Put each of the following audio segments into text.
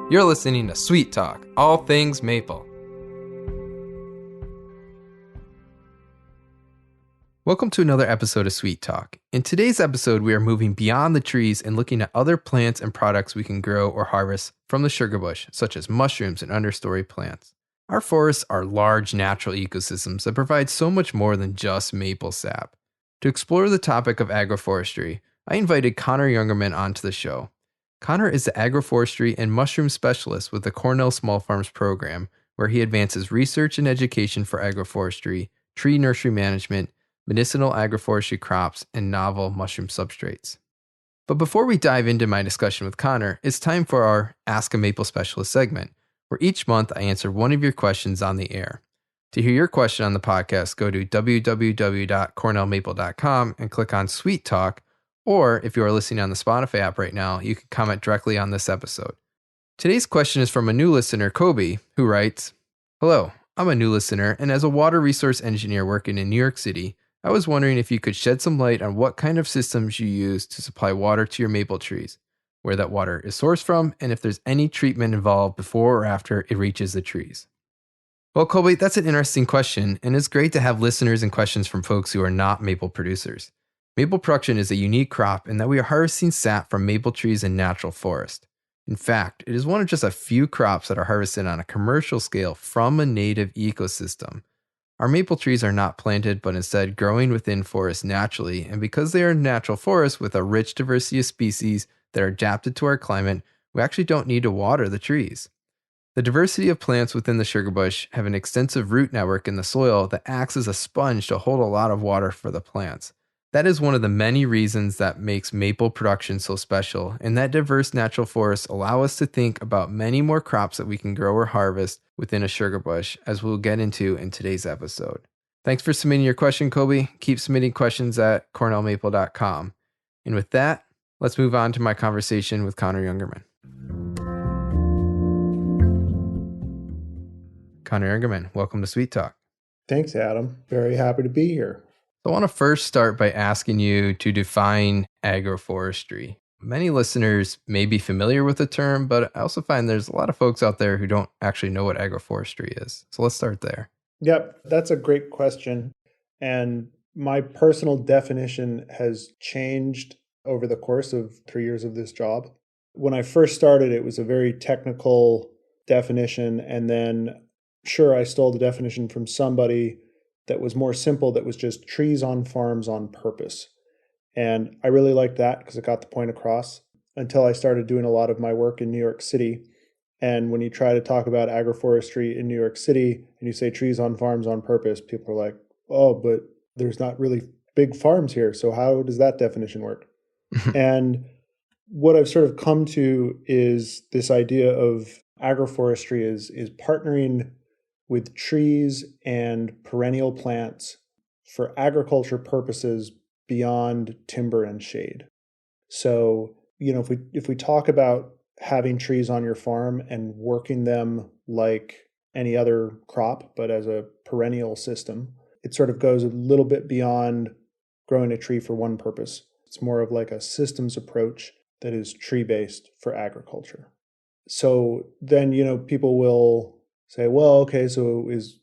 You're listening to Sweet Talk, all things maple. Welcome to another episode of Sweet Talk. In today's episode, we are moving beyond the trees and looking at other plants and products we can grow or harvest from the sugar bush, such as mushrooms and understory plants. Our forests are large natural ecosystems that provide so much more than just maple sap. To explore the topic of agroforestry, I invited Connor Youngerman onto the show. Connor is the Agroforestry and Mushroom Specialist with the Cornell Small Farms program, where he advances research and education for agroforestry, tree nursery management, medicinal agroforestry crops, and novel mushroom substrates. But before we dive into my discussion with Connor, it's time for our Ask a Maple Specialist segment, where each month I answer one of your questions on the air. To hear your question on the podcast, go to www.cornellmaple.com and click on Sweet Talk, or if you are listening on the Spotify app right now, you can comment directly on this episode. Today's question is from a new listener, Kobe, who writes, "Hello, I'm a new listener, and as a water resource engineer working in New York City, I was wondering if you could shed some light on what kind of systems you use to supply water to your maple trees, where that water is sourced from, and if there's any treatment involved before or after it reaches the trees." Well, Colby, that's an interesting question, and it's great to have listeners and questions from folks who are not maple producers. Maple production is a unique crop in that we are harvesting sap from maple trees in natural forest. In fact, it is one of just a few crops that are harvested on a commercial scale from a native ecosystem. Our maple trees are not planted, but instead growing within forests naturally, and because they are natural forests with a rich diversity of species that are adapted to our climate, we actually don't need to water the trees. The diversity of plants within the sugar bush have an extensive root network in the soil that acts as a sponge to hold a lot of water for the plants. That is one of the many reasons that makes maple production so special, and that diverse natural forests allow us to think about many more crops that we can grow or harvest within a sugar bush, as we'll get into in today's episode. Thanks for submitting your question, Kobe. Keep submitting questions at cornellmaple.com. And with that, let's move on to my conversation with Connor Youngerman. Connor Youngerman, welcome to Sweet Talk. Thanks, Adam. Very happy to be here. I want to first start by asking you to define agroforestry. Many listeners may be familiar with the term, but I also find there's a lot of folks out there who don't actually know what agroforestry is. So let's start there. Yep, that's a great question. And my personal definition has changed over the course of 3 years of this job. When I first started, it was a very technical definition. And then, sure, I stole the definition from somebody that was more simple, that was just trees on farms on purpose. And I really liked that because it got the point across until I started doing a lot of my work in New York City. And when you try to talk about agroforestry in New York City and you say trees on farms on purpose, people are like, oh, but there's not really big farms here. So how does that definition work? And what I've sort of come to is this idea of agroforestry is partnering with trees and perennial plants for agriculture purposes beyond timber and shade. So, if we talk about having trees on your farm and working them like any other crop, but as a perennial system, it sort of goes a little bit beyond growing a tree for one purpose. It's more of like a systems approach that is tree-based for agriculture. So then, people will say, well, okay, so is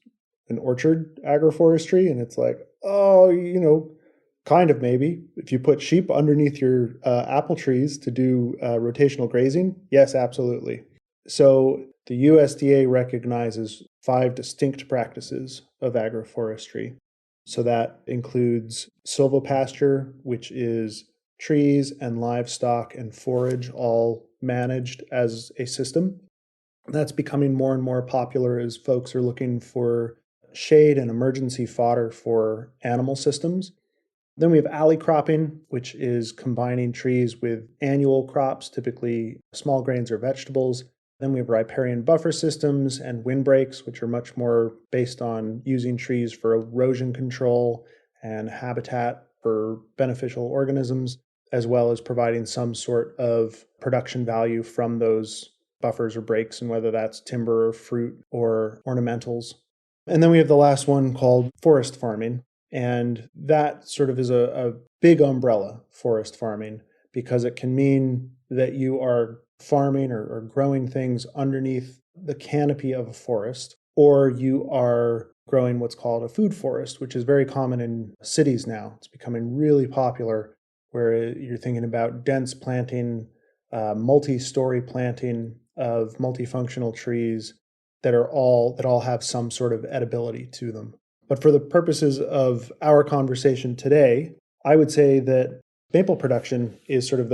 an orchard agroforestry? And it's like, oh, kind of maybe. If you put sheep underneath your apple trees to do rotational grazing, yes, absolutely. So the USDA recognizes 5 distinct practices of agroforestry. So that includes silvopasture, which is trees and livestock and forage all managed as a system. That's becoming more and more popular as folks are looking for shade and emergency fodder for animal systems. Then we have alley cropping, which is combining trees with annual crops, typically small grains or vegetables. Then we have riparian buffer systems and windbreaks, which are much more based on using trees for erosion control and habitat for beneficial organisms, as well as providing some sort of production value from those buffers or breaks, and whether that's timber or fruit or ornamentals. And then we have the last one called forest farming. And that sort of is a big umbrella, forest farming, because it can mean that you are farming or growing things underneath the canopy of a forest, or you are growing what's called a food forest, which is very common in cities now. It's becoming really popular, where you're thinking about dense planting, multi-story planting of multifunctional trees that all have some sort of edibility to them. But for the purposes of our conversation today, I would say that maple production is sort of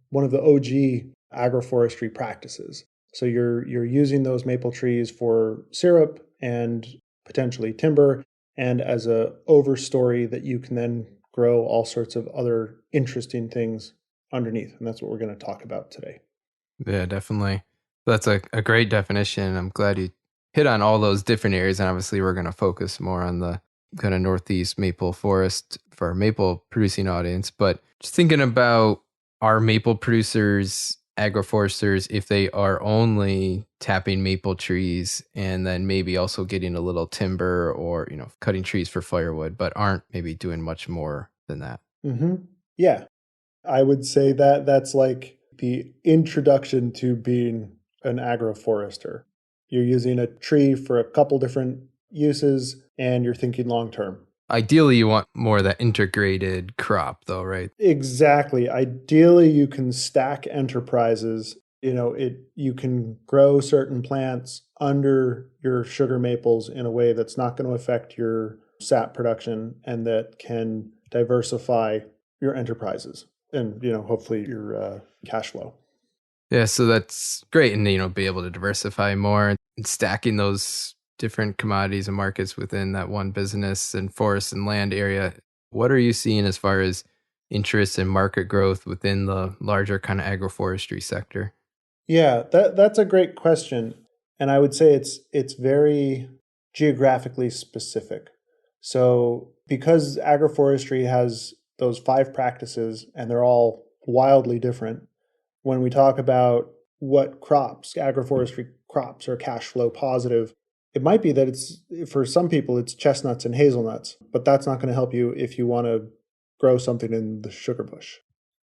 one of the OG agroforestry practices. So you're using those maple trees for syrup and potentially timber, and as a overstory that you can then grow all sorts of other interesting things underneath. And that's what we're going to talk about today. Yeah, definitely. That's a great definition. I'm glad you hit on all those different areas. And obviously, we're going to focus more on the kind of Northeast maple forest for our maple producing audience. But just thinking about our maple producers, agroforesters, if they are only tapping maple trees and then maybe also getting a little timber or, cutting trees for firewood, but aren't maybe doing much more than that. Mm-hmm. Yeah. I would say that that's like the introduction to being an agroforester. You're using a tree for a couple different uses and you're thinking long term. Ideally, you want more of that integrated crop, though, right? Exactly. Ideally, you can stack enterprises. You can grow certain plants under your sugar maples in a way that's not going to affect your sap production and that can diversify your enterprises and, hopefully your cash flow. Yeah, so that's great. And, be able to diversify more and stacking those different commodities and markets within that one business and forest and land area. What are you seeing as far as interest and market growth within the larger kind of agroforestry sector? Yeah, that's a great question. And I would say it's very geographically specific. So because agroforestry has those 5 practices and they're all wildly different, when we talk about what crops, agroforestry crops are cash flow positive, it might be that for some people it's chestnuts and hazelnuts, but that's not going to help you if you want to grow something in the sugar bush.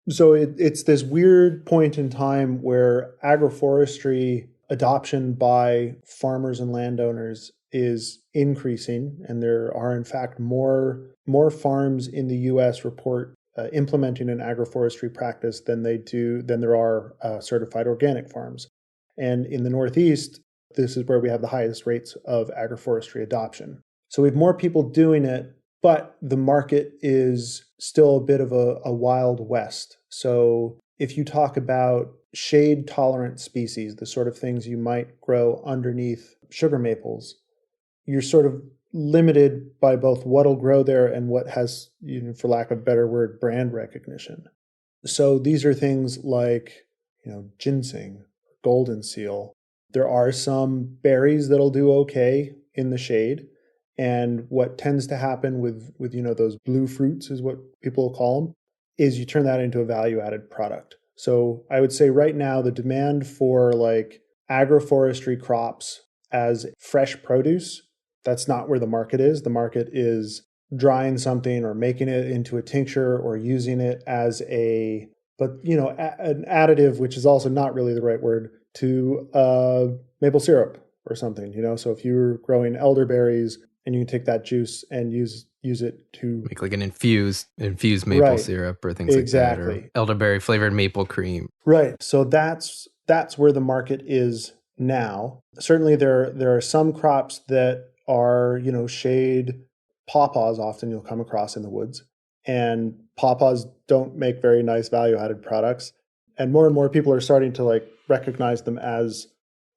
So it's this weird point in time where agroforestry adoption by farmers and landowners is increasing, and there are in fact more farms in the U.S. report implementing an agroforestry practice than there are certified organic farms. And in the Northeast, this is where we have the highest rates of agroforestry adoption. So we have more people doing it, but the market is still a bit of a wild west. So if you talk about shade-tolerant species, the sort of things you might grow underneath sugar maples, you're sort of limited by both what'll grow there and what has, for lack of a better word, brand recognition. So these are things like, ginseng, golden seal. There are some berries that'll do okay in the shade. And what tends to happen with those blue fruits is what people call them, is you turn that into a value-added product. So I would say right now the demand for like agroforestry crops as fresh produce, that's not where the market is. The market is drying something or making it into a tincture or using it as an additive, which is also not really the right word, to maple syrup or something. So if you're growing elderberries and you can take that juice and use it to make like an infused maple syrup or things like that, or elderberry flavored maple cream. Right. So that's where the market is now. Certainly there are some crops that are, shade pawpaws often you'll come across in the woods. And pawpaws don't make very nice value-added products. And more people are starting to like recognize them as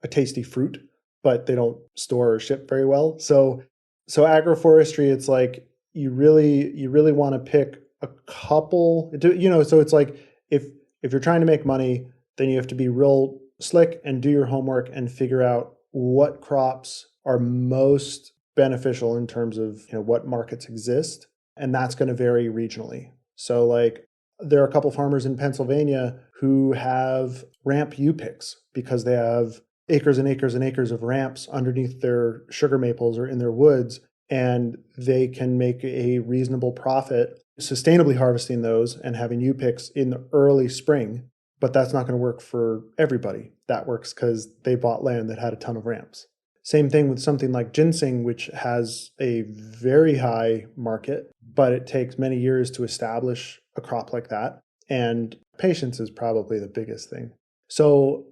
a tasty fruit, but they don't store or ship very well. So agroforestry, it's like you really want to pick a couple, so it's like if you're trying to make money, then you have to be real slick and do your homework and figure out what crops are most beneficial in terms of what markets exist, and that's going to vary regionally. So like there are a couple farmers in Pennsylvania who have ramp U-picks because they have acres and acres and acres of ramps underneath their sugar maples or in their woods, and they can make a reasonable profit sustainably harvesting those and having U-picks in the early spring. but that's not going to work for everybody. That works because they bought land that had a ton of ramps. Same thing with something like ginseng, which has a very high market, but it takes many years to establish a crop like that. And patience is probably the biggest thing. So,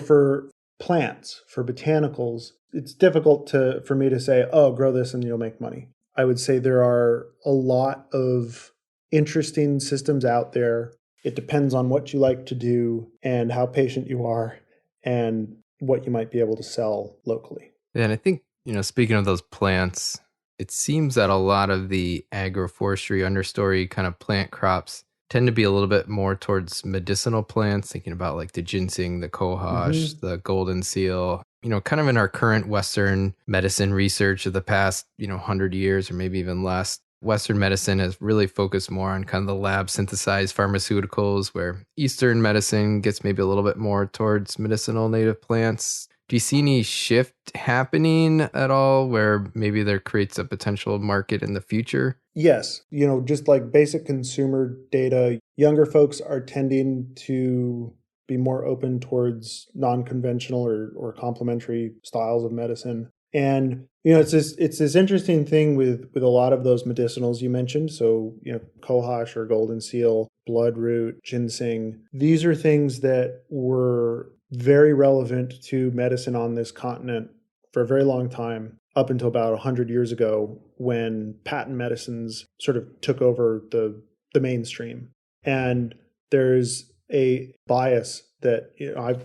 for plants, for botanicals, it's difficult for me to say, oh, grow this and you'll make money. I would say there are a lot of interesting systems out there. It depends on what you like to do and how patient you are and what you might be able to sell locally. Yeah, and I think, speaking of those plants, it seems that a lot of the agroforestry understory kind of plant crops tend to be a little bit more towards medicinal plants, thinking about like the ginseng, the cohosh, the golden seal, kind of in our current Western medicine research of the past, 100 years or maybe even less. Western medicine has really focused more on kind of the lab synthesized pharmaceuticals, where Eastern medicine gets maybe a little bit more towards medicinal native plants. Do you see any shift happening at all where maybe there creates a potential market in the future? Yes. Just like basic consumer data, younger folks are tending to be more open towards non-conventional or complementary styles of medicine. And, it's this interesting thing with a lot of those medicinals you mentioned. So, cohosh or golden seal, bloodroot, ginseng. These are things that were very relevant to medicine on this continent for a very long time, up until about 100 years ago when patent medicines sort of took over the mainstream. And there's a bias that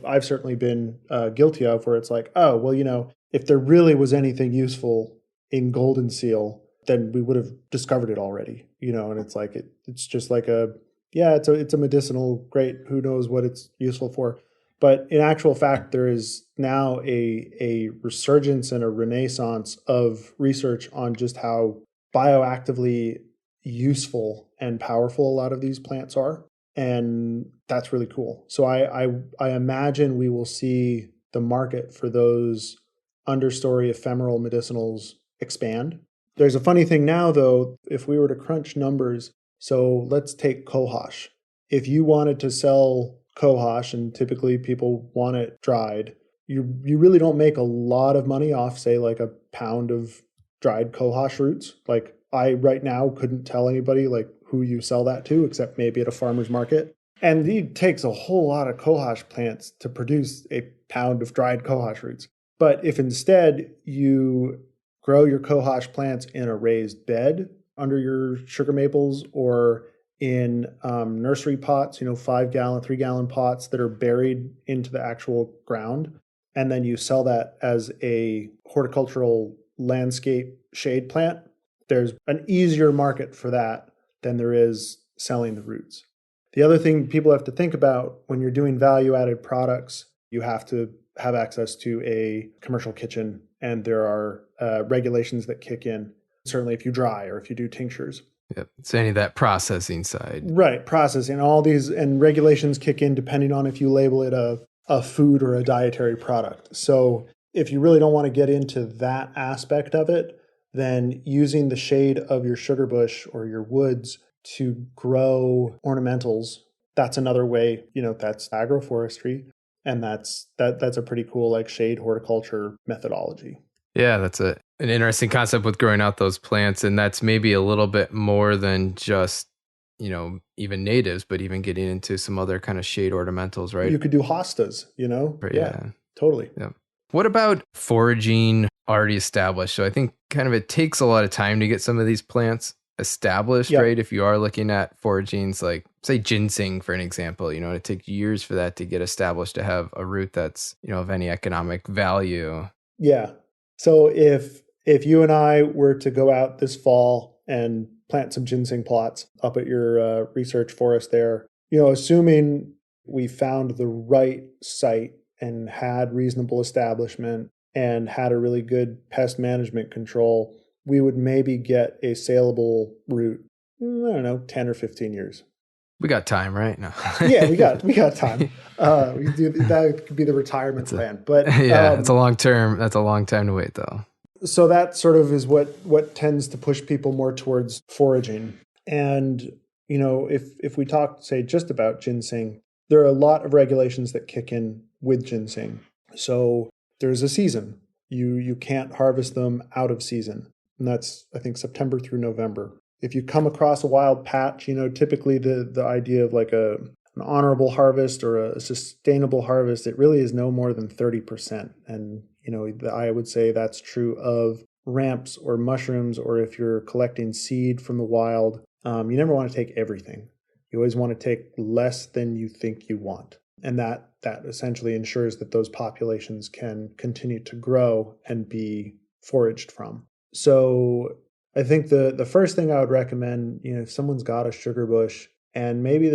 I've certainly been guilty of, where it's like, oh, well, if there really was anything useful in golden seal, then we would have discovered it already, and it's like, it's just like it's a medicinal, great, who knows what it's useful for. But in actual fact, there is now a resurgence and a renaissance of research on just how bioactively useful and powerful a lot of these plants are. And that's really cool. So I imagine we will see the market for those understory ephemeral medicinals expand. There's a funny thing now, though, if we were to crunch numbers. So let's take cohosh. If you wanted to sell cohosh, and typically people want it dried, you really don't make a lot of money off, say, like a pound of dried cohosh roots. Like, I right now couldn't tell anybody like who you sell that to, except maybe at a farmer's market. And it takes a whole lot of cohosh plants to produce a pound of dried cohosh roots. But if instead you grow your cohosh plants in a raised bed under your sugar maples, or in nursery pots, 5-gallon, 3-gallon pots that are buried into the actual ground, and then you sell that as a horticultural landscape shade plant, there's an easier market for that than there is selling the roots. The other thing people have to think about when you're doing value-added products, you have to have access to a commercial kitchen, and there are regulations that kick in, certainly if you dry or if you do tinctures. Yep. It's any of that processing side. Right. Processing. All these and regulations kick in depending on if you label it a food or a dietary product. So if you really don't want to get into that aspect of it, then using the shade of your sugar bush or your woods to grow ornamentals, that's another way, that's agroforestry. And that's a pretty cool like shade horticulture methodology. Yeah, that's an interesting concept with growing out those plants. And that's maybe a little bit more than just, even natives, but even getting into some other kind of shade ornamentals, right? You could do hostas, Right, yeah, totally. Yeah. What about foraging already established? So I think kind of it takes a lot of time to get some of these plants established, right? If you are looking at foragings like, say, ginseng, for an example, it takes years for that to get established to have a root that's, of any economic value. Yeah. So if you and I were to go out this fall and plant some ginseng plots up at your research forest there, assuming we found the right site and had reasonable establishment and had a really good pest management control, we would maybe get a saleable root, I don't know, 10 or 15 years. We got time, right? No. Yeah, we got time. We can do that. Could be the retirement plan, but it's a long term. That's a long time to wait, though. So that sort of is what tends to push people more towards foraging. And if we talk, say, just about ginseng, there are a lot of regulations that kick in with ginseng. So there's a season. You can't harvest them out of season. And that's, I think, September through November. If you come across a wild patch, typically the idea of like an honorable harvest or a sustainable harvest, it really is no more than 30%. And, I would say that's true of ramps or mushrooms, or if you're collecting seed from the wild, you never want to take everything. You always want to take less than you think you want. And that essentially ensures that those populations can continue to grow and be foraged from. So I think the first thing I would recommend, if someone's got a sugar bush and maybe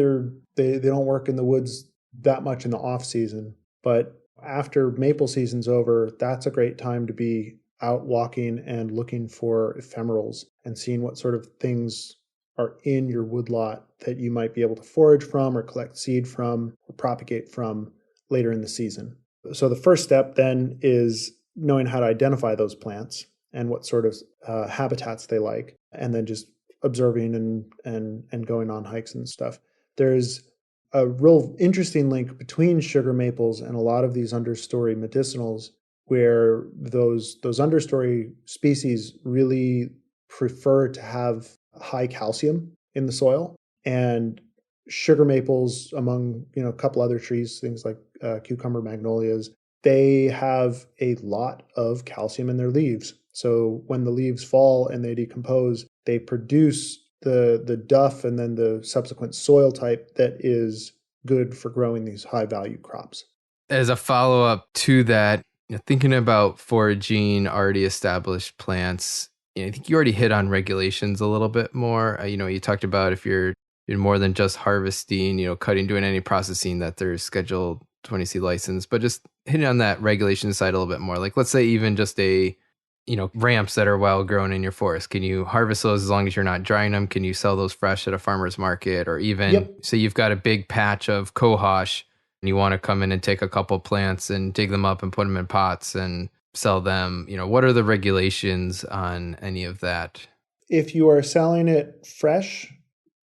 they don't work in the woods that much in the off season, but after maple season's over, that's a great time to be out walking and looking for ephemerals and seeing what sort of things are in your woodlot that you might be able to forage from or collect seed from or propagate from later in the season. So the first step then is knowing how to identify those plants and what sort of habitats they like, and then just observing and going on hikes and stuff. There's a real interesting link between sugar maples and a lot of these understory medicinals, where those understory species really prefer to have high calcium in the soil. And sugar maples, among a couple other trees, things like cucumber magnolias, they have a lot of calcium in their leaves. So when the leaves fall and they decompose, they produce the duff and then the subsequent soil type that is good for growing these high value crops. As a follow-up to that, thinking about foraging already established plants, I think you already hit on regulations a little bit more. You talked about if you're more than just harvesting, cutting, doing any processing, that there's Schedule 20C license, but just hitting on that regulation side a little bit more. Like, let's say even just ramps that are wild grown in your forest. Can you harvest those as long as you're not drying them? Can you sell those fresh at a farmer's market? Or even say you've got a big patch of cohosh and you want to come in and take a couple plants and dig them up and put them in pots and sell them. What are the regulations on any of that? If you are selling it fresh,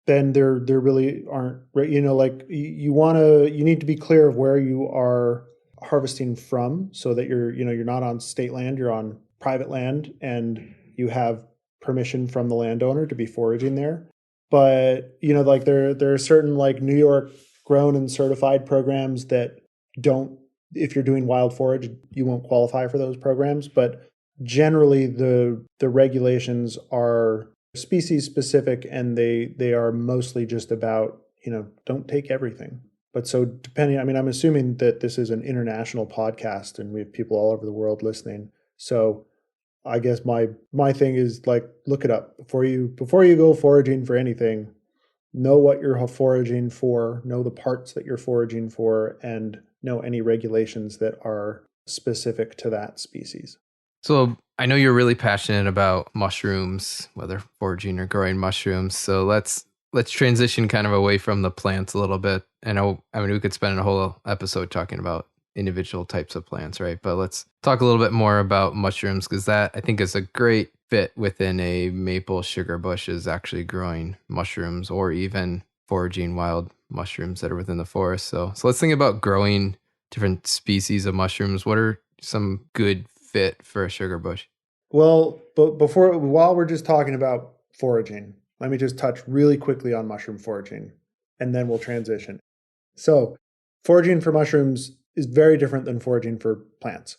then there really aren't, like you need to be clear of where you are harvesting from, so that you're not on state land, you're on private land, and you have permission from the landowner to be foraging there. But like there are certain like New York grown and certified programs that don't, if you're doing wild forage, you won't qualify for those programs. But generally the regulations are species specific, and they are mostly just about don't take everything. But so depending, I'm assuming that this is an international podcast and we have people all over the world listening. So I guess my thing is, like, look it up before you go foraging for anything. Know what you're foraging for, know the parts that you're foraging for, and know any regulations that are specific to that species. So I know you're really passionate about mushrooms, whether foraging or growing mushrooms. So let's transition kind of away from the plants a little bit. We could spend a whole episode talking about individual types of plants, right? But let's talk a little bit more about mushrooms, because that, I think, is a great fit within a maple sugar bush, is actually growing mushrooms or even foraging wild mushrooms that are within the forest. So let's think about growing different species of mushrooms. What are some good fit for a sugar bush? Well, but while we're just talking about foraging, let me just touch really quickly on mushroom foraging, and then we'll transition. So foraging for mushrooms is very different than foraging for plants.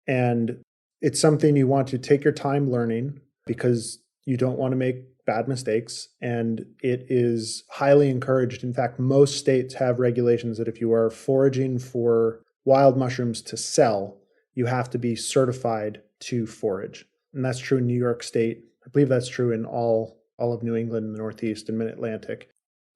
And it's something you want to take your time learning, because you don't want to make bad mistakes. And it is highly encouraged. In fact, most states have regulations that if you are foraging for wild mushrooms to sell, you have to be certified to forage. And that's true in New York State. I believe that's true in all of New England, the Northeast, and Mid-Atlantic.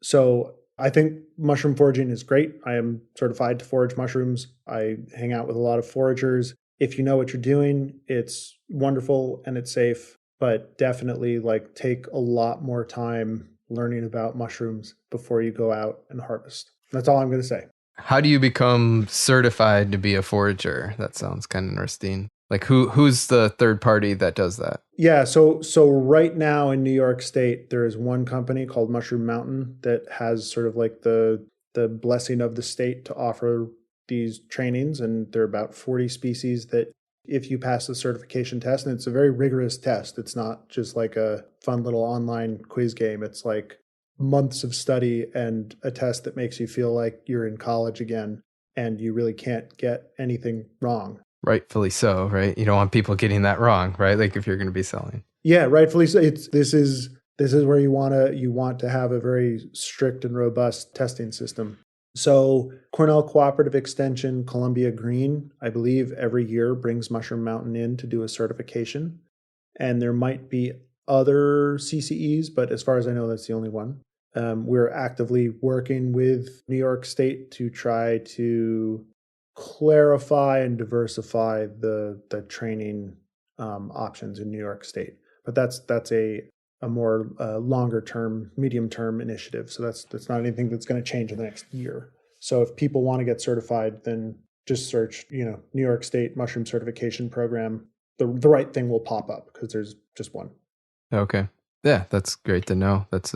So I think mushroom foraging is great. I am certified to forage mushrooms. I hang out with a lot of foragers. If you know what you're doing, it's wonderful and it's safe, but definitely take a lot more time learning about mushrooms before you go out and harvest. That's all I'm going to say. How do you become certified to be a forager? That sounds kind of interesting. Like who's the third party that does that? Yeah, so right now in New York State, there is one company called Mushroom Mountain that has sort of like the the blessing of the state to offer these trainings, and there are about 40 species that if you pass the certification test, and it's a very rigorous test, it's not just like a fun little online quiz game. It's like months of study and a test that makes you feel like you're in college again and you really can't get anything wrong. Rightfully so, right? You don't want people getting that wrong, right? Like if you're going to be selling. Yeah, rightfully so. This is where you want to have a very strict and robust testing system. So Cornell Cooperative Extension, Columbia Green, I believe every year brings Mushroom Mountain in to do a certification. And there might be other CCEs, but as far as I know, that's the only one. We're actively working with New York State to try to clarify and diversify the training options in New York State. But that's a more longer term, medium term initiative. So that's not anything that's going to change in the next year. So if people want to get certified, then just search, New York State Mushroom Certification Program. The right thing will pop up because there's just one. Okay. Yeah, that's great to know. It's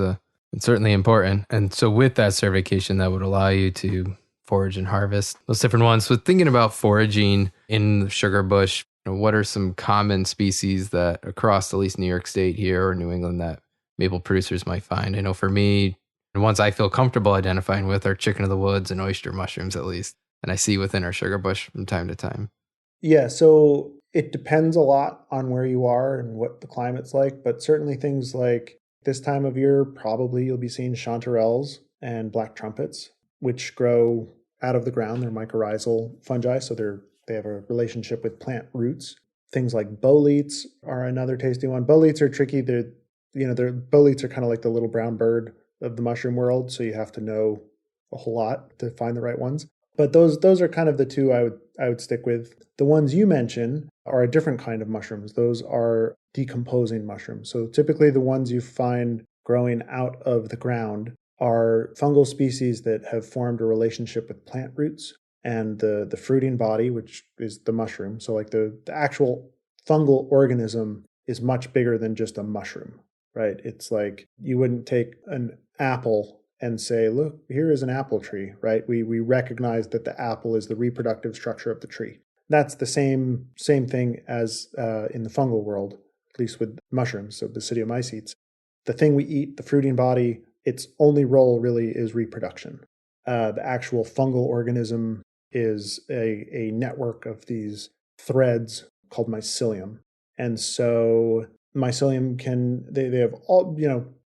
certainly important. And so with that certification, that would allow you to forage and harvest those different ones. So thinking about foraging in the sugar bush, what are some common species that across at least New York State here or New England that maple producers might find? I know for me, the ones I feel comfortable identifying with are chicken of the woods and oyster mushrooms, at least. And I see within our sugar bush from time to time. Yeah, so it depends a lot on where you are and what the climate's like, but certainly things like this time of year, probably you'll be seeing chanterelles and black trumpets, which grow out of the ground. They're mycorrhizal fungi, so they have a relationship with plant roots. Things like boletes are another tasty one. Boletes are tricky. Boletes are kind of like the little brown bird of the mushroom world, so you have to know a whole lot to find the right ones. But those are kind of the two I would stick with. The ones you mentioned are a different kind of mushrooms. Those are decomposing mushrooms. So typically the ones you find growing out of the ground are fungal species that have formed a relationship with plant roots and the fruiting body, which is the mushroom. So like the actual fungal organism is much bigger than just a mushroom, right? It's like you wouldn't take an apple and say, look, here is an apple tree, right? We recognize that the apple is the reproductive structure of the tree. That's the same thing as in the fungal world, at least with mushrooms, so basidiomycetes. The thing we eat, the fruiting body, its only role really is reproduction. The actual fungal organism is a network of these threads called mycelium. And so mycelium they have all,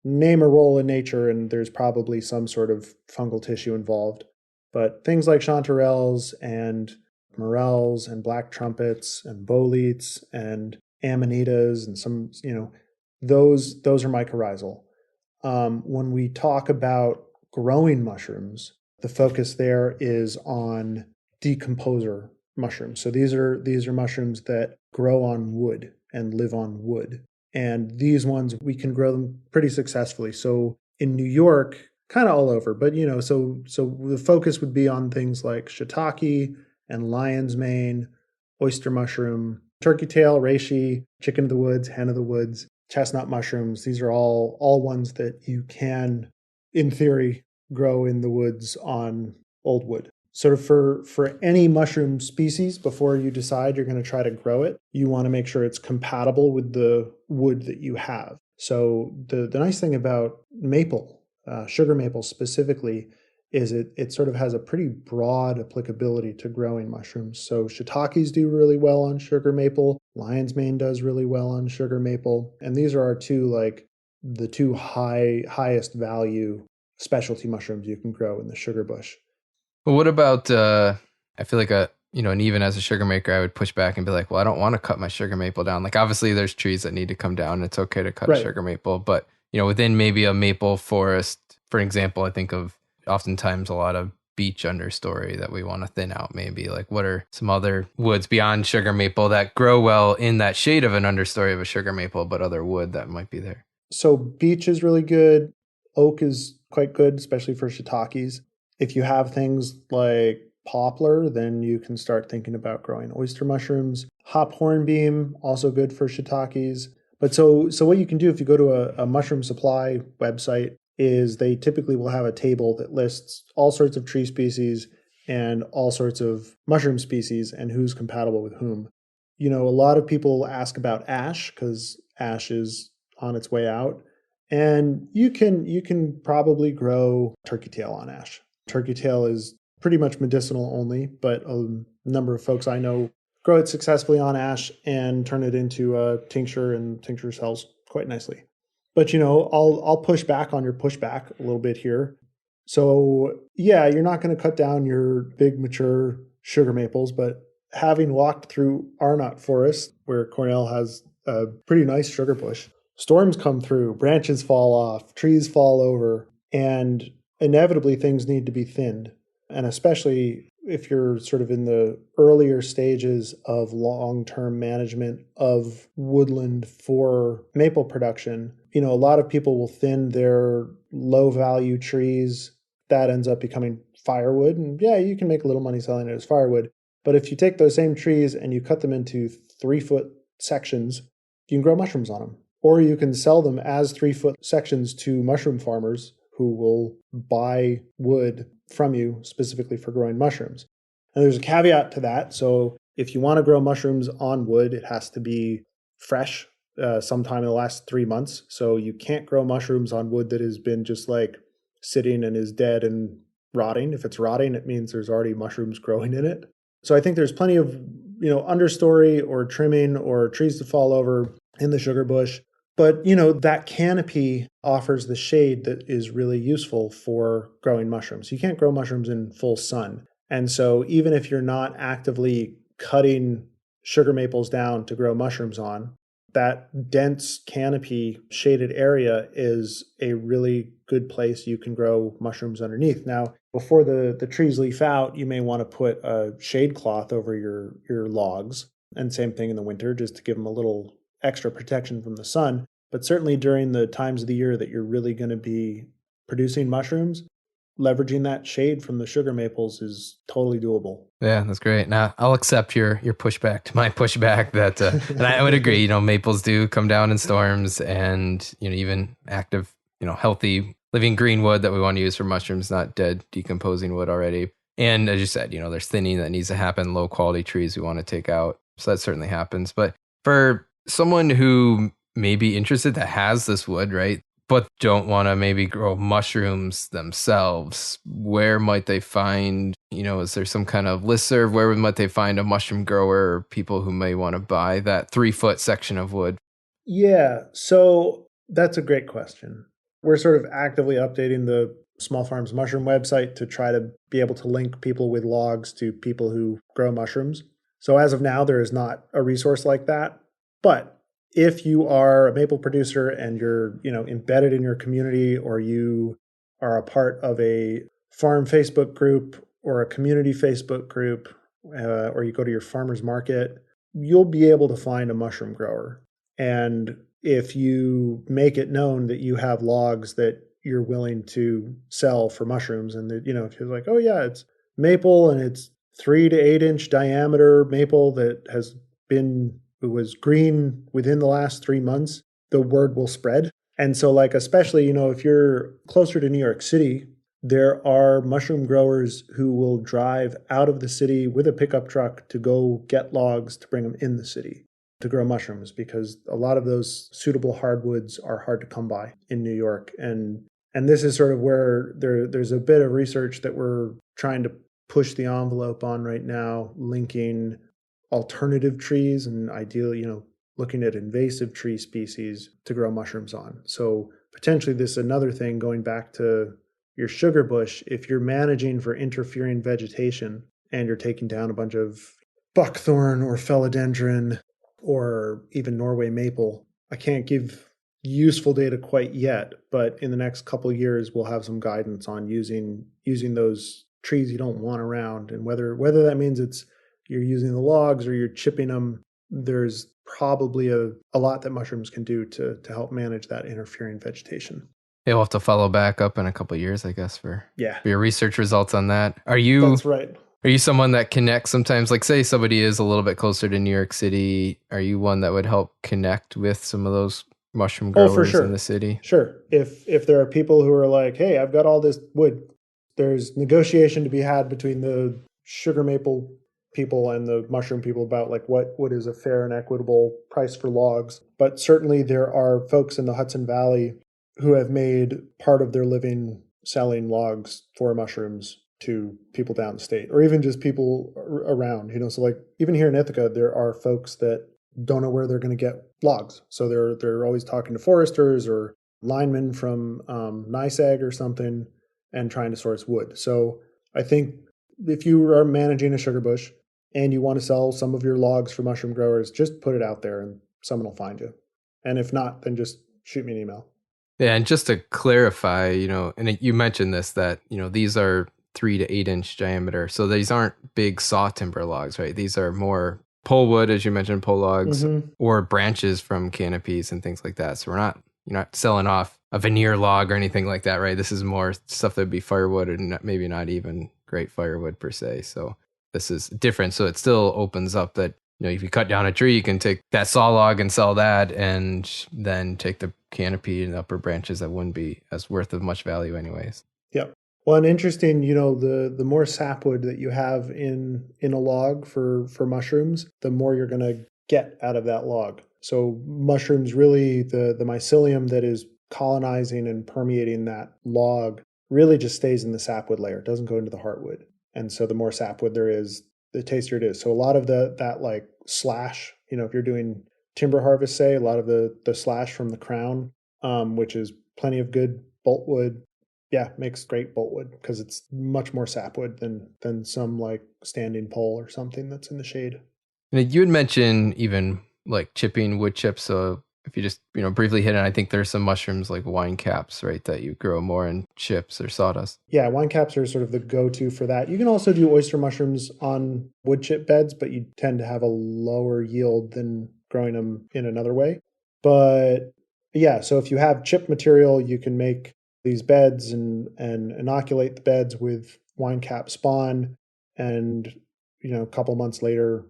name a role in nature, and there's probably some sort of fungal tissue involved. But things like chanterelles and morels and black trumpets and boletes and amanitas and some, those are mycorrhizal. When we talk about growing mushrooms, the focus there is on decomposer mushrooms. So these are mushrooms that grow on wood and live on wood. And these ones, we can grow them pretty successfully. So in New York, kind of all over, but so the focus would be on things like shiitake and lion's mane, oyster mushroom, turkey tail, reishi, chicken of the woods, hen of the woods, chestnut mushrooms. These are all ones that you can, in theory, grow in the woods on old wood. Sort of for any mushroom species, before you decide you're going to try to grow it, you want to make sure it's compatible with the wood that you have. So the nice thing about maple, sugar maple specifically, is it sort of has a pretty broad applicability to growing mushrooms. So shiitakes do really well on sugar maple. Lion's mane does really well on sugar maple. And these are our the two highest value specialty mushrooms you can grow in the sugar bush. Well, what about, I feel like and even as a sugar maker, I would push back and be like, well, I don't want to cut my sugar maple down. Like obviously there's trees that need to come down. It's okay to cut a sugar maple, but within maybe a maple forest, for example, I think of oftentimes a lot of beech understory that we want to thin out. Maybe like what are some other woods beyond sugar maple that grow well in that shade of an understory of a sugar maple, but other wood that might be there? So beech is really good. Oak is quite good, especially for shiitakes. If you have things like poplar, then you can start thinking about growing oyster mushrooms. Hop hornbeam, also good for shiitakes. But so what you can do if you go to a mushroom supply website is they typically will have a table that lists all sorts of tree species and all sorts of mushroom species and who's compatible with whom. A lot of people ask about ash because ash is on its way out. And you can probably grow turkey tail on ash. Turkey tail is pretty much medicinal only, but a number of folks I know grow it successfully on ash and turn it into a tincture, and tincture sells quite nicely. But I'll push back on your pushback a little bit here. So yeah, you're not going to cut down your big mature sugar maples, but having walked through Arnott Forest, where Cornell has a pretty nice sugar bush, storms come through, branches fall off, trees fall over, and inevitably things need to be thinned. And especially if you're sort of in the earlier stages of long-term management of woodland for maple production, a lot of people will thin their low-value trees. That ends up becoming firewood. And yeah, you can make a little money selling it as firewood. But if you take those same trees and you cut them into 3-foot sections, you can grow mushrooms on them. Or you can sell them as 3-foot sections to mushroom farmers who will buy wood from you specifically for growing mushrooms. And there's a caveat to that. So if you want to grow mushrooms on wood, it has to be fresh sometime in the last 3 months. So you can't grow mushrooms on wood that has been just like sitting and is dead and rotting. If it's rotting, it means there's already mushrooms growing in it. So I think there's plenty of, understory or trimming or trees to fall over in the sugar bush. But, that canopy offers the shade that is really useful for growing mushrooms. You can't grow mushrooms in full sun. And so even if you're not actively cutting sugar maples down to grow mushrooms on, that dense canopy shaded area is a really good place you can grow mushrooms underneath. Now, before the trees leaf out, you may want to put a shade cloth over your logs. And same thing in the winter, just to give them a little extra protection from the sun. But certainly during the times of the year that you're really going to be producing mushrooms, leveraging that shade from the sugar maples is totally doable. Yeah, that's great. Now I'll accept your pushback to my pushback that, and I would agree, maples do come down in storms, and, even active, healthy living green wood that we want to use for mushrooms, not dead decomposing wood already. And as you said, there's thinning that needs to happen, low quality trees we want to take out. So that certainly happens. But for someone who may be interested that has this wood, right, but don't want to maybe grow mushrooms themselves, where might they find, is there some kind of listserv? Where might they find a mushroom grower or people who may want to buy that 3-foot section of wood? Yeah, so that's a great question. We're sort of actively updating the Small Farms Mushroom website to try to be able to link people with logs to people who grow mushrooms. So as of now, there is not a resource like that. But if you are a maple producer and you're, embedded in your community, or you are a part of a farm Facebook group or a community Facebook group, or you go to your farmer's market, you'll be able to find a mushroom grower. And if you make it known that you have logs that you're willing to sell for mushrooms, and that, if you're like, oh yeah, it's maple and it's 3 to 8 inch diameter maple that was green within the last 3 months, the word will spread. And so especially, if you're closer to New York City, there are mushroom growers who will drive out of the city with a pickup truck to go get logs to bring them in the city to grow mushrooms, because a lot of those suitable hardwoods are hard to come by in New York. And this is sort of where there's a bit of research that we're trying to push the envelope on right now, linking alternative trees and ideally, looking at invasive tree species to grow mushrooms on. So potentially this is another thing, going back to your sugar bush, if you're managing for interfering vegetation and you're taking down a bunch of buckthorn or philodendron or even Norway maple, I can't give useful data quite yet, but in the next couple of years, we'll have some guidance on using those trees you don't want around, and whether that means you're using the logs or you're chipping them. There's probably a lot that mushrooms can do to help manage that interfering vegetation. Yeah, we'll have to follow back up in a couple of years, I guess, for your research results on that. That's right. Are you someone that connects sometimes, like say somebody is a little bit closer to New York City, are you one that would help connect with some of those mushroom Oh, for growers in the sure. city? Sure. If there are people who are like, hey, I've got all this wood, there's negotiation to be had between the sugar maple people and the mushroom people about like what is a fair and equitable price for logs. But certainly there are folks in the Hudson Valley who have made part of their living selling logs for mushrooms to people downstate, or even just people around, So like even here in Ithaca, there are folks that don't know where they're going to get logs. So they're always talking to foresters or linemen from NICEAG or something and trying to source wood. So I think if you are managing a sugar bush and you want to sell some of your logs for mushroom growers, just put it out there and someone will find you. And if not, then just shoot me an email. Yeah, and just to clarify, and you mentioned this, that, these are 3 to 8 inch diameter. So these aren't big saw timber logs, right? These are more pole wood, as you mentioned, pole logs, or branches from canopies and things like that. So you're not selling off a veneer log or anything like that, right? This is more stuff that would be firewood and maybe not even great firewood per se. So this is different. So it still opens up that, if you cut down a tree, you can take that saw log and sell that, and then take the canopy and upper branches that wouldn't be as worth of much value anyways. Yep. Well, and interesting, the more sapwood that you have in a log for mushrooms, the more you're going to get out of that log. So mushrooms, really, the mycelium that is colonizing and permeating that log really just stays in the sapwood layer. It doesn't go into the heartwood. And so the more sapwood there is, the tastier it is. So a lot of that like slash, if you're doing timber harvest, say, a lot of the slash from the crown, which is plenty of good boltwood, makes great boltwood because it's much more sapwood than some like standing pole or something that's in the shade. You had mentioned even like chipping wood chips. So if you just briefly hit it, I think there's some mushrooms like wine caps, right, that you grow more in chips or sawdust. Yeah, wine caps are sort of the go-to for that. You can also do oyster mushrooms on wood chip beds, but you tend to have a lower yield than growing them in another way. But yeah, so if you have chip material, you can make these beds and inoculate the beds with wine cap spawn, and a couple months later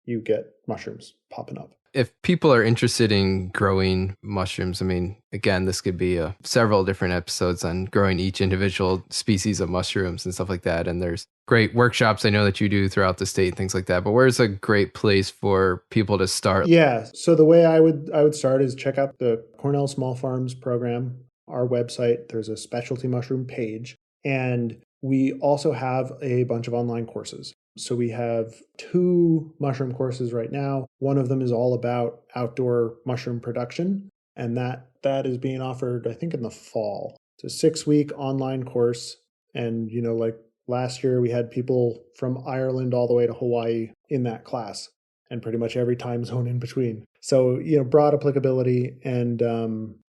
you get mushrooms popping up. If people are interested in growing mushrooms, I mean, again, this could be several different episodes on growing each individual species of mushrooms and stuff like that. And there's great workshops I know that you do throughout the state and things like that. But where's a great place for people to start? Yeah. So the way I would start is check out the Cornell Small Farms program, our website. There's a specialty mushroom page. And we also have a bunch of online courses. So we have 2 mushroom courses right now. One of them is all about outdoor mushroom production, and that is being offered, I think, in the fall. It's a 6-week online course, and like last year we had people from Ireland all the way to Hawaii in that class, and pretty much every time zone in between. So broad applicability, and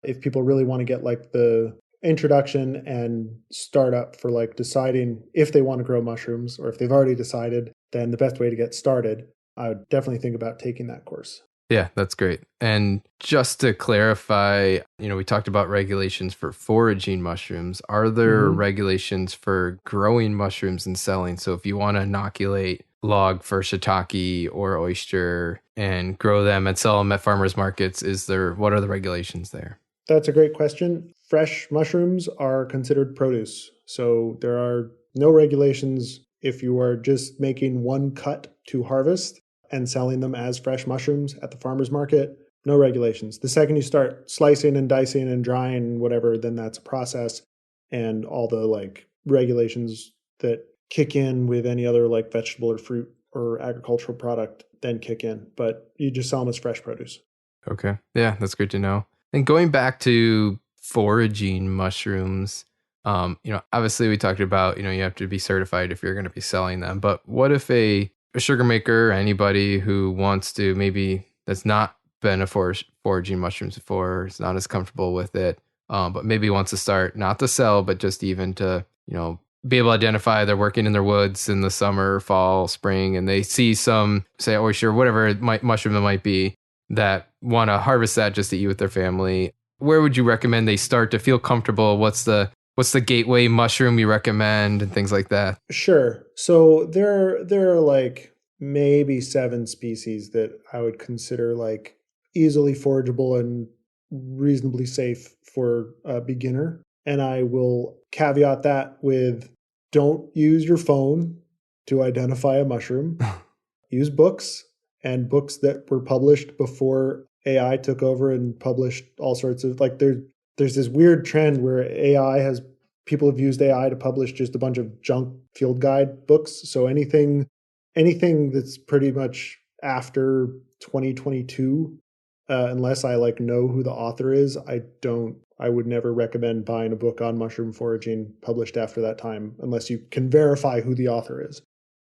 if people really want to get like the introduction and start up for like deciding if they want to grow mushrooms, or if they've already decided, then the best way to get started, I would definitely think about taking that course. Yeah, that's great. And just to clarify, we talked about regulations for foraging mushrooms. Are there regulations for growing mushrooms and selling? So if you want to inoculate log for shiitake or oyster and grow them and sell them at farmers markets, what are the regulations there? That's a great question. Fresh mushrooms are considered produce. So there are no regulations if you are just making one cut to harvest and selling them as fresh mushrooms at the farmer's market. No regulations. The second you start slicing and dicing and drying and whatever, then that's a process. And all the like regulations that kick in with any other like vegetable or fruit or agricultural product then kick in. But you just sell them as fresh produce. Okay. Yeah, that's great to know. And going back to foraging mushrooms, obviously we talked about, you have to be certified if you're going to be selling them. But what if a sugar maker, anybody who wants to, maybe that's not been a foraging mushrooms before, is not as comfortable with it, but maybe wants to start, not to sell, but just even to, be able to identify, they're working in their woods in the summer, fall, spring, and they see some, say, oyster, whatever mushroom it might be, that want to harvest that just to eat with their family. Where would you recommend they start to feel comfortable? What's the gateway mushroom you recommend and things like that? Sure. So there are like maybe 7 species that I would consider like easily forageable and reasonably safe for a beginner. And I will caveat that with don't use your phone to identify a mushroom. Use books, and books that were published before AI took over and published all sorts of, like, there's this weird trend where people have used AI to publish just a bunch of junk field guide books. So anything that's pretty much after 2022, unless I know who the author is, I would never recommend buying a book on mushroom foraging published after that time, unless you can verify who the author is.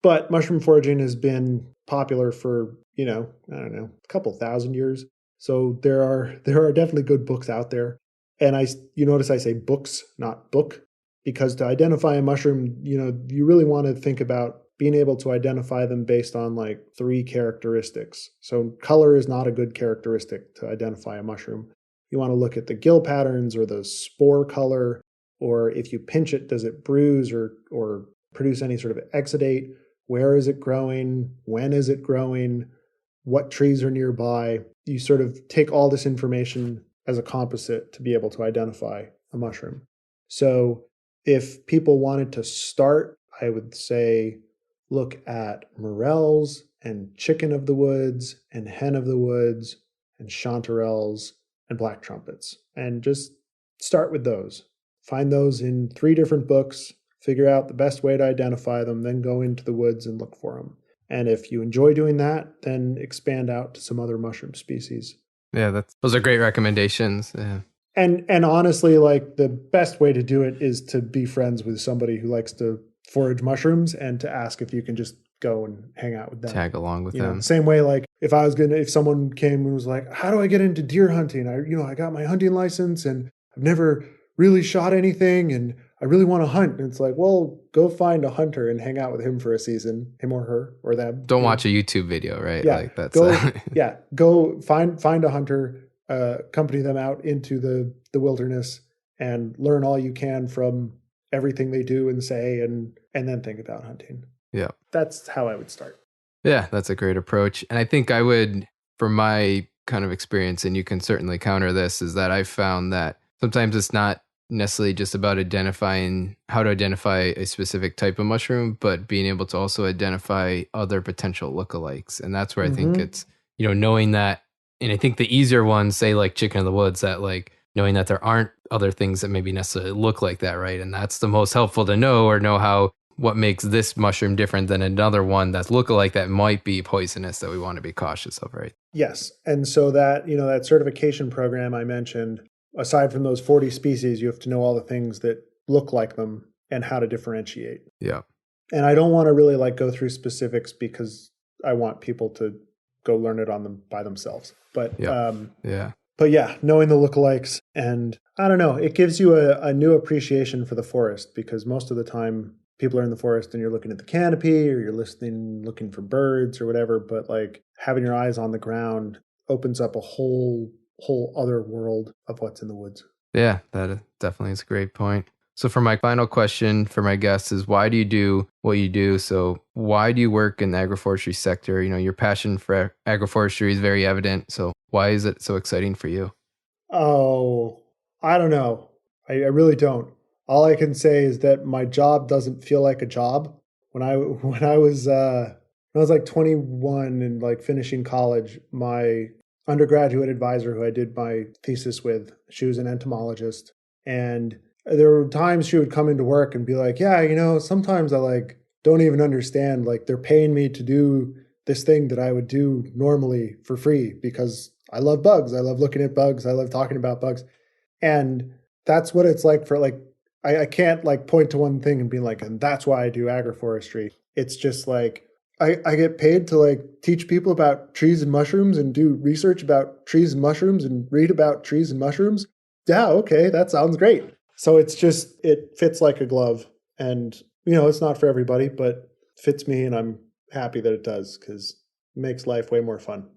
But mushroom foraging has been popular for, I don't know, a couple thousand years. So there are definitely good books out there. And you notice I say books, not book, because to identify a mushroom, you really want to think about being able to identify them based on 3 characteristics. So color is not a good characteristic to identify a mushroom. You want to look at the gill patterns or the spore color, or if you pinch it, does it bruise or produce any sort of exudate? Where is it growing? When is it growing? What trees are nearby? You sort of take all this information as a composite to be able to identify a mushroom. So if people wanted to start, I would say look at morels and chicken of the woods and hen of the woods and chanterelles and black trumpets, and just start with those. Find those in 3 different books, figure out the best way to identify them, then go into the woods and look for them. And if you enjoy doing that, then expand out to some other mushroom species. Yeah, those are great recommendations. Yeah. And honestly, the best way to do it is to be friends with somebody who likes to forage mushrooms and to ask if you can just go and hang out with them. Tag along with them. Same way, if someone came and was like, how do I get into deer hunting? I got my hunting license and I've never really shot anything and I really want to hunt. And it's like, well, go find a hunter and hang out with him for a season, him or her or them. Don't watch a YouTube video, right? Yeah. Go find a hunter, accompany them out into the wilderness and learn all you can from everything they do and say, and then think about hunting. Yeah. That's how I would start. Yeah, that's a great approach. And I think I would, from my kind of experience, and you can certainly counter this, is that I've found that sometimes it's not necessarily just about identifying how to identify a specific type of mushroom, but being able to also identify other potential lookalikes. And that's where I think it's, knowing that, and I think the easier ones, say chicken of the woods, that knowing that there aren't other things that maybe necessarily look like that, right? And that's the most helpful to know, or know what makes this mushroom different than another one that's lookalike that might be poisonous, that we want to be cautious of, right? Yes. And so that, that certification program I mentioned, aside from those 40 species, you have to know all the things that look like them and how to differentiate. Yeah. And I don't want to really go through specifics because I want people to go learn it on them by themselves. But But yeah, knowing the lookalikes, and I don't know, it gives you a new appreciation for the forest, because most of the time people are in the forest and you're looking at the canopy or you're looking for birds or whatever. But having your eyes on the ground opens up a whole other world of what's in the woods. Yeah, that definitely is a great point. So for my final question for my guests is, why do you do what you do? So why do you work in the agroforestry sector? Your passion for agroforestry is very evident. So why is it so exciting for you? Oh, I don't know. I really don't. All I can say is that my job doesn't feel like a job. When I was 21 and finishing college, my undergraduate advisor who I did my thesis with, she was an entomologist, and there were times she would come into work and be like, yeah, sometimes I don't even understand, they're paying me to do this thing that I would do normally for free because I love bugs. I love looking at bugs. I love talking about bugs. And that's what it's like for I can't point to one thing and be like, and that's why I do agroforestry. It's just I get paid to teach people about trees and mushrooms and do research about trees and mushrooms and read about trees and mushrooms. Yeah, okay, that sounds great. So it fits like a glove. And, it's not for everybody, but fits me, and I'm happy that it does, because it makes life way more fun.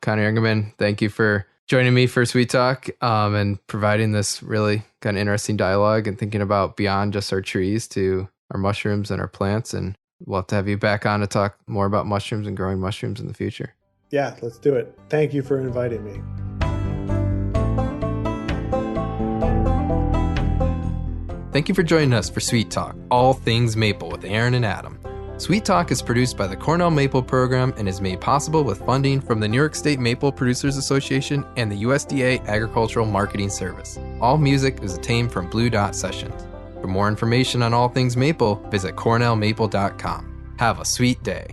Connor Youngerman, thank you for joining me for Sweet Talk, and providing this really kind of interesting dialogue and thinking about beyond just our trees to our mushrooms and our plants. And we'll have to have you back on to talk more about mushrooms and growing mushrooms in the future. Yeah, let's do it. Thank you for inviting me. Thank you for joining us for Sweet Talk, all things maple with Aaron and Adam. Sweet Talk is produced by the Cornell Maple Program and is made possible with funding from the New York State Maple Producers Association and the USDA Agricultural Marketing Service. All music is obtained from Blue Dot Sessions. For more information on all things maple, visit cornellmaple.com. Have a sweet day.